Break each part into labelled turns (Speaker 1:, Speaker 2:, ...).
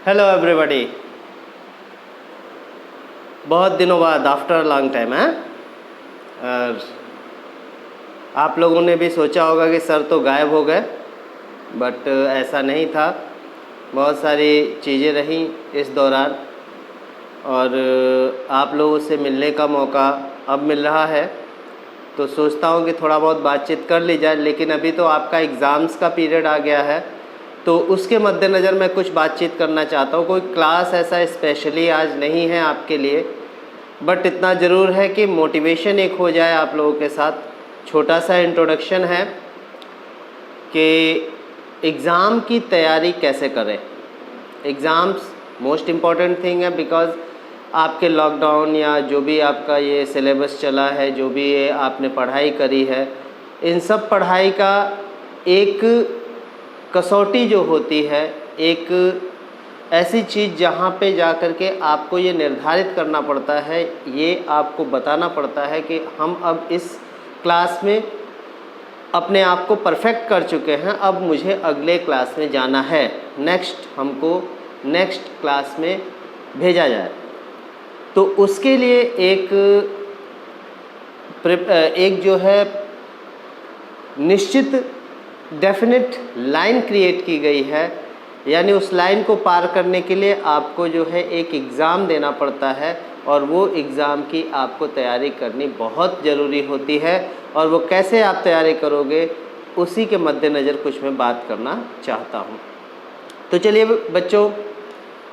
Speaker 1: Hello everybody, बहुत दिनों बाद आफ्टर लॉन्ग टाइम है। और आप लोगों ने भी सोचा होगा कि सर तो गायब हो गए, बट ऐसा नहीं था। बहुत सारी चीज़ें रहीं इस दौरान और आप लोगों से मिलने का मौका अब मिल रहा है, तो सोचता हूँ कि थोड़ा बहुत बातचीत कर ली जाए। लेकिन अभी तो आपका एग्ज़ाम्स का पीरियड आ गया है, तो उसके मद्देनज़र मैं कुछ बातचीत करना चाहता हूँ। कोई क्लास ऐसा स्पेशली आज नहीं है आपके लिए, बट इतना ज़रूर है कि मोटिवेशन एक हो जाए आप लोगों के साथ। छोटा सा इंट्रोडक्शन है कि एग्ज़ाम की तैयारी कैसे करें। एग्ज़ाम्स मोस्ट इम्पॉर्टेंट थिंग है, बिकॉज़ आपके लॉकडाउन या जो भी आपका ये सिलेबस चला है, जो भी ये आपने पढ़ाई करी है, इन सब पढ़ाई का एक कसौटी जो होती है, एक ऐसी चीज़ जहाँ पे जा कर के आपको ये निर्धारित करना पड़ता है, ये आपको बताना पड़ता है कि हम अब इस क्लास में अपने आप को परफेक्ट कर चुके हैं, अब मुझे अगले क्लास में जाना है, हमको नेक्स्ट क्लास में भेजा जाए। तो उसके लिए एक जो है निश्चित डेफिनेट लाइन क्रिएट की गई है, यानी उस लाइन को पार करने के लिए आपको जो है एक एग्ज़ाम देना पड़ता है, और वो एग्ज़ाम की आपको तैयारी करनी बहुत ज़रूरी होती है। और वो कैसे आप तैयारी करोगे, उसी के मद्देनज़र कुछ मैं बात करना चाहता हूँ। तो चलिए बच्चों,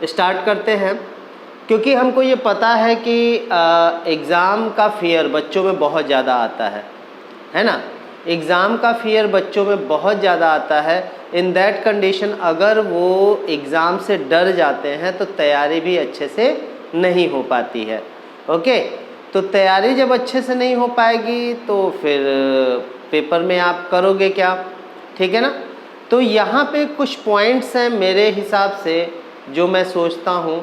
Speaker 1: स्टार्ट करते हैं। क्योंकि हमको ये पता है कि एग्ज़ाम का फियर बच्चों में बहुत ज़्यादा आता है ना। एग्ज़ाम का फियर बच्चों में बहुत ज़्यादा आता है। इन दैट कंडीशन अगर वो एग्ज़ाम से डर जाते हैं तो तैयारी भी अच्छे से नहीं हो पाती है। ओके, तो तैयारी जब अच्छे से नहीं हो पाएगी तो फिर पेपर में आप करोगे क्या, ठीक है ना। तो यहाँ पे कुछ पॉइंट्स हैं मेरे हिसाब से, जो मैं सोचता हूँ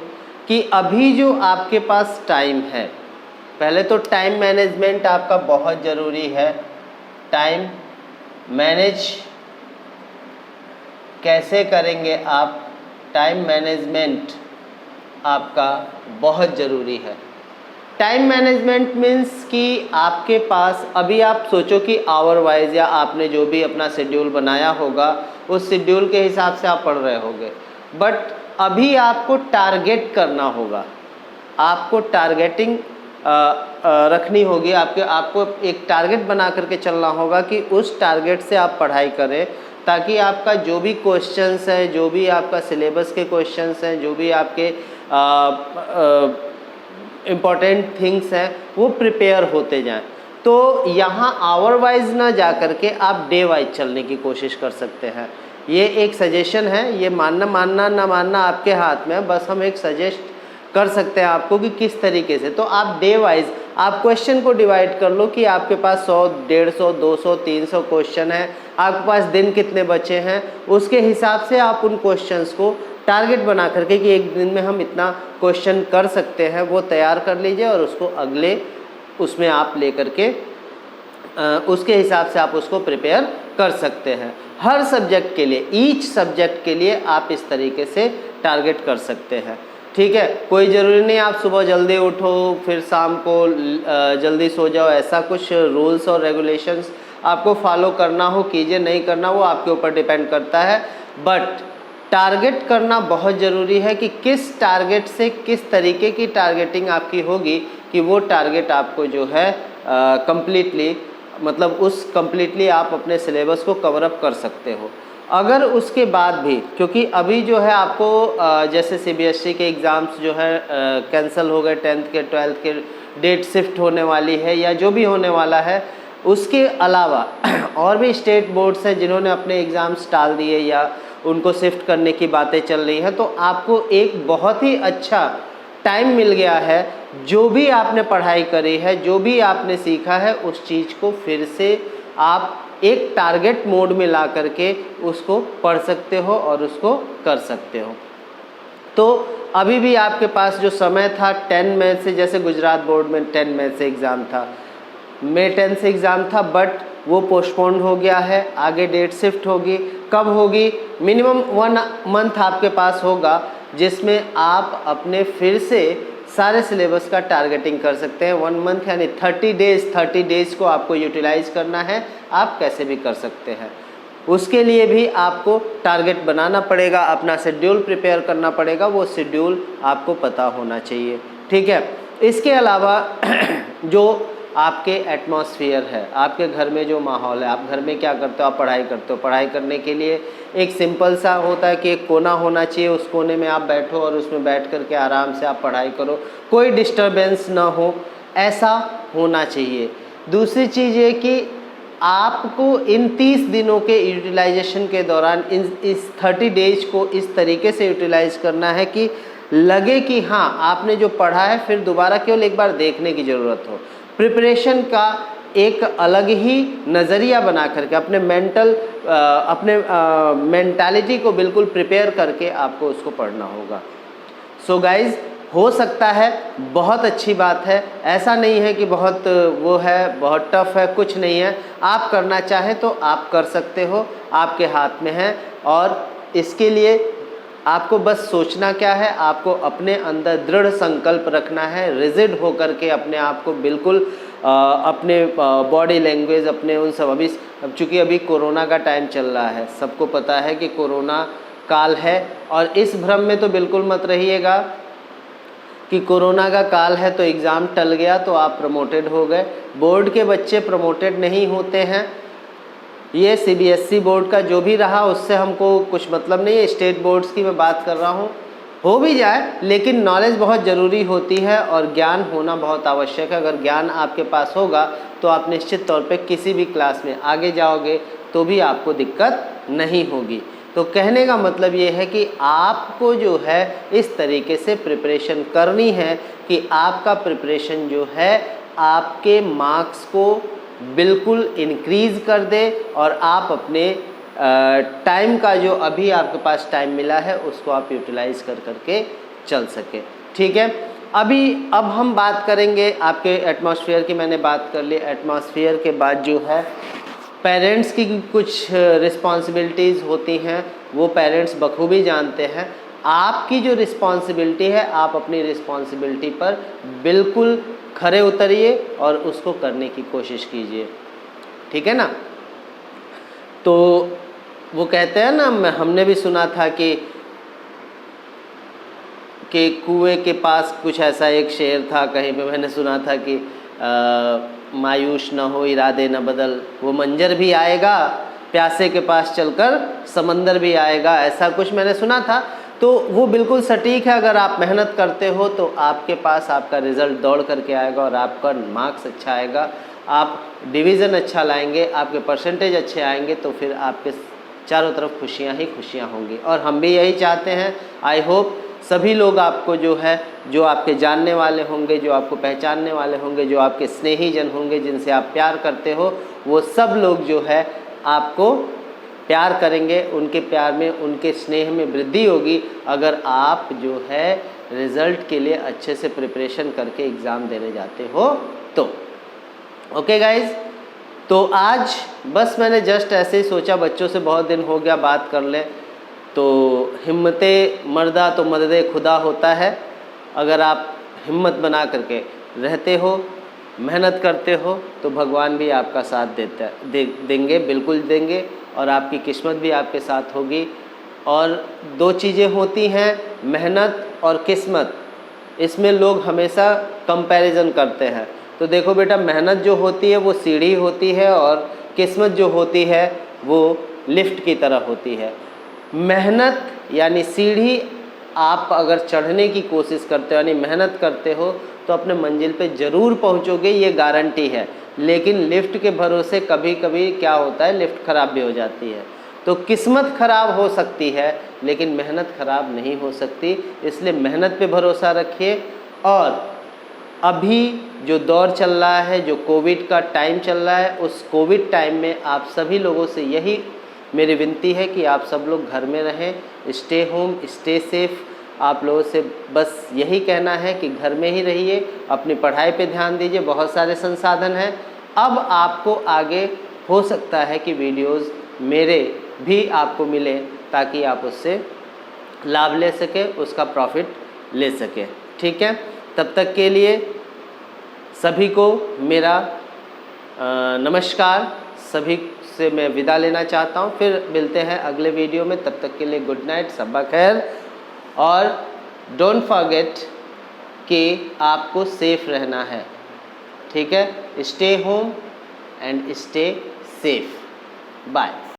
Speaker 1: कि अभी जो आपके पास टाइम है, पहले तो टाइम मैनेजमेंट आपका बहुत ज़रूरी है। टाइम मैनेज कैसे करेंगे आप, टाइम मैनेजमेंट आपका बहुत ज़रूरी है। टाइम मैनेजमेंट मीन्स कि आपके पास अभी आप सोचो कि आवर वाइज, या आपने जो भी अपना शेड्यूल बनाया होगा उस शेड्यूल के हिसाब से आप पढ़ रहे होगे, बट अभी आपको टारगेट करना होगा, आपको टारगेटिंग रखनी होगी। आपको एक टारगेट बना करके चलना होगा कि उस टारगेट से आप पढ़ाई करें, ताकि आपका जो भी क्वेश्चंस हैं, जो भी आपका सिलेबस के क्वेश्चंस हैं, जो भी आपके इम्पॉर्टेंट थिंग्स हैं, वो प्रिपेयर होते जाएं। तो यहाँ आवर वाइज ना जा कर के आप डे वाइज चलने की कोशिश कर सकते हैं। ये एक सजेशन है, ये मानना ना मानना आपके हाथ में है, बस हम एक सजेस्ट कर सकते हैं आपको कि किस तरीके से। तो आप डे वाइज आप क्वेश्चन को डिवाइड कर लो कि आपके पास 100, 150, 200, 300 क्वेश्चन है, आपके पास दिन कितने बचे हैं, उसके हिसाब से आप उन क्वेश्चंस को टारगेट बना करके कि एक दिन में हम इतना क्वेश्चन कर सकते हैं, वो तैयार कर लीजिए और उसको अगले उसमें आप ले करके उसके हिसाब से आप उसको प्रिपेयर कर सकते हैं। हर सब्जेक्ट के लिए, ईच सब्जेक्ट के लिए आप इस तरीके से टारगेट कर सकते हैं, ठीक है। कोई ज़रूरी नहीं आप सुबह जल्दी उठो फिर शाम को जल्दी सो जाओ, ऐसा कुछ रूल्स और रेगुलेशंस आपको फॉलो करना हो कीजिए, नहीं करना वो आपके ऊपर डिपेंड करता है। बट टारगेट करना बहुत ज़रूरी है कि किस टारगेट से किस तरीके की टारगेटिंग आपकी होगी कि वो टारगेट आपको जो है कम्प्लीटली, मतलब उस कम्प्लीटली आप अपने सिलेबस को कवर अप कर सकते हो। अगर उसके बाद भी, क्योंकि अभी जो है आपको जैसे सीबीएसई के एग्ज़ाम्स जो है कैंसिल हो गए, 10th के 12th के डेट शिफ्ट होने वाली है या जो भी होने वाला है, उसके अलावा और भी स्टेट बोर्ड्स हैं जिन्होंने अपने एग्ज़ाम्स टाल दिए या उनको शिफ्ट करने की बातें चल रही हैं। तो आपको एक बहुत ही अच्छा टाइम मिल गया है, जो भी आपने पढ़ाई करी है, जो भी आपने सीखा है, उस चीज़ को फिर से आप एक टारगेट मोड में ला करके उसको पढ़ सकते हो और उसको कर सकते हो। तो अभी भी आपके पास जो समय था 10 मई से, जैसे गुजरात बोर्ड में 10 मई से एग्ज़ाम था, मई 10 से एग्ज़ाम था, बट वो पोस्टपोन्ड हो गया है, आगे डेट शिफ्ट होगी। कब होगी? मिनिमम 1 मंथ आपके पास होगा जिसमें आप अपने फिर से सारे सिलेबस का टारगेटिंग कर सकते हैं। 1 मंथ यानी 30 डेज को आपको यूटिलाइज करना है, आप कैसे भी कर सकते हैं। उसके लिए भी आपको टारगेट बनाना पड़ेगा, अपना शेड्यूल प्रिपेयर करना पड़ेगा, वो शेड्यूल आपको पता होना चाहिए, ठीक है। इसके अलावा जो आपके एटमॉस्फेयर है, आपके घर में जो माहौल है, आप घर में क्या करते हो, आप पढ़ाई करते हो, पढ़ाई करने के लिए एक सिंपल सा होता है कि एक कोना होना चाहिए, उस कोने में आप बैठो और उसमें बैठ कर के आराम से आप पढ़ाई करो, कोई डिस्टर्बेंस ना हो, ऐसा होना चाहिए। दूसरी चीज़ ये कि आपको इन 30 दिनों के यूटिलाइजेशन के दौरान इस 30 डेज को इस तरीके से यूटिलाइज करना है कि लगे कि हाँ आपने जो पढ़ा है फिर दोबारा केवल एक बार देखने की ज़रूरत हो। प्रिपरेशन का एक अलग ही नज़रिया बना करके अपने मेंटालिटी को बिल्कुल प्रिपेयर करके आपको उसको पढ़ना होगा। सो गाइज़, हो सकता है बहुत अच्छी बात है, ऐसा नहीं है कि बहुत वो है, बहुत टफ है, कुछ नहीं है। आप करना चाहें तो आप कर सकते हो, आपके हाथ में है। और इसके लिए आपको बस सोचना क्या है, आपको अपने अंदर दृढ़ संकल्प रखना है, रिजिड होकर के अपने आप को बिल्कुल अपने बॉडी लैंग्वेज, अपने उन सब, अब चूँकि अभी कोरोना का टाइम चल रहा है, सबको पता है कि कोरोना काल है, और इस भ्रम में तो बिल्कुल मत रहिएगा कि कोरोना का काल है तो एग्ज़ाम टल गया तो आप प्रमोटेड हो गए। बोर्ड के बच्चे प्रमोटेड नहीं होते हैं। ये सीबीएसई बोर्ड का जो भी रहा उससे हमको कुछ मतलब नहीं है, स्टेट बोर्ड्स की मैं बात कर रहा हूँ। हो भी जाए लेकिन नॉलेज बहुत ज़रूरी होती है और ज्ञान होना बहुत आवश्यक है। अगर ज्ञान आपके पास होगा तो आप निश्चित तौर पे किसी भी क्लास में आगे जाओगे तो भी आपको दिक्कत नहीं होगी। तो कहने का मतलब ये है कि आपको जो है इस तरीके से प्रिपरेशन करनी है कि आपका प्रिपरेशन जो है आपके मार्क्स को बिल्कुल इंक्रीज़ कर दे और आप अपने टाइम का जो अभी आपके पास टाइम मिला है उसको आप यूटिलाइज कर करके चल सके, ठीक है। अब हम बात करेंगे आपके एटमॉस्फेयर की, मैंने बात कर ली। एटमॉस्फेयर के बाद जो है पेरेंट्स की कुछ रिस्पॉन्सिबिलिटीज़ होती हैं, वो पेरेंट्स बखूबी जानते हैं। आपकी जो रिस्पॉन्सिबिलिटी है, आप अपनी रिस्पॉन्सिबिलिटी पर बिल्कुल खरे उतरिए और उसको करने की कोशिश कीजिए, ठीक है ना। तो वो कहते हैं ना, हमने भी सुना था कि कुएं के पास कुछ ऐसा एक शेर था, कहीं पे मैंने सुना था कि मायूस न हो इरादे न बदल, वो मंजर भी आएगा, प्यासे के पास चलकर समंदर भी आएगा, ऐसा कुछ मैंने सुना था। तो वो बिल्कुल सटीक है। अगर आप मेहनत करते हो तो आपके पास आपका रिज़ल्ट दौड़ करके आएगा और आपका मार्क्स अच्छा आएगा, आप डिवीज़न अच्छा लाएंगे, आपके परसेंटेज अच्छे आएंगे, तो फिर आपके चारों तरफ खुशियाँ ही खुशियाँ होंगी। और हम भी यही चाहते हैं। आई होप सभी लोग आपको जो है, जो आपके जानने वाले होंगे, जो आपको पहचानने वाले होंगे, जो आपके स्नेही जन होंगे, जिनसे आप प्यार करते हो, वो सब लोग जो है आपको प्यार करेंगे। उनके प्यार में, उनके स्नेह में वृद्धि होगी अगर आप जो है रिज़ल्ट के लिए अच्छे से प्रिपरेशन करके एग्ज़ाम देने जाते हो तो। ओके गाइज़, तो आज बस मैंने जस्ट ऐसे ही सोचा, बच्चों से बहुत दिन हो गया बात कर लें। तो हिम्मते मर्दा तो मददे खुदा होता है। अगर आप हिम्मत बना करके रहते हो, मेहनत करते हो, तो भगवान भी आपका साथ देंगे, बिल्कुल देंगे, और आपकी किस्मत भी आपके साथ होगी। और दो चीज़ें होती हैं, मेहनत और किस्मत। इसमें लोग हमेशा कंपैरिजन करते हैं। तो देखो बेटा, मेहनत जो होती है वो सीढ़ी होती है और किस्मत जो होती है वो लिफ्ट की तरह होती है। मेहनत यानी सीढ़ी, आप अगर चढ़ने की कोशिश करते हो यानी मेहनत करते हो तो अपने मंजिल पे ज़रूर पहुंचोगे, ये गारंटी है। लेकिन लिफ्ट के भरोसे कभी कभी क्या होता है, लिफ्ट ख़राब भी हो जाती है। तो किस्मत ख़राब हो सकती है लेकिन मेहनत ख़राब नहीं हो सकती। इसलिए मेहनत पे भरोसा रखिए। और अभी जो दौर चल रहा है, जो कोविड का टाइम चल रहा है, उस कोविड टाइम में आप सभी लोगों से यही मेरी विनती है कि आप सब लोग घर में रहें, स्टे होम, स्टे सेफ। आप लोगों से बस यही कहना है कि घर में ही रहिए, अपनी पढ़ाई पे ध्यान दीजिए। बहुत सारे संसाधन हैं। अब आपको आगे हो सकता है कि वीडियोस मेरे भी आपको मिले ताकि आप उससे लाभ ले सके, उसका प्रॉफिट ले सके। ठीक है, तब तक के लिए सभी को मेरा नमस्कार। सभी से मैं विदा लेना चाहता हूँ, फिर मिलते हैं अगले वीडियो में। तब तक के लिए गुड नाइट, सब्बा खैर, और डोंट फॉरगेट कि आपको सेफ रहना है। ठीक है, stay home and stay safe. Bye.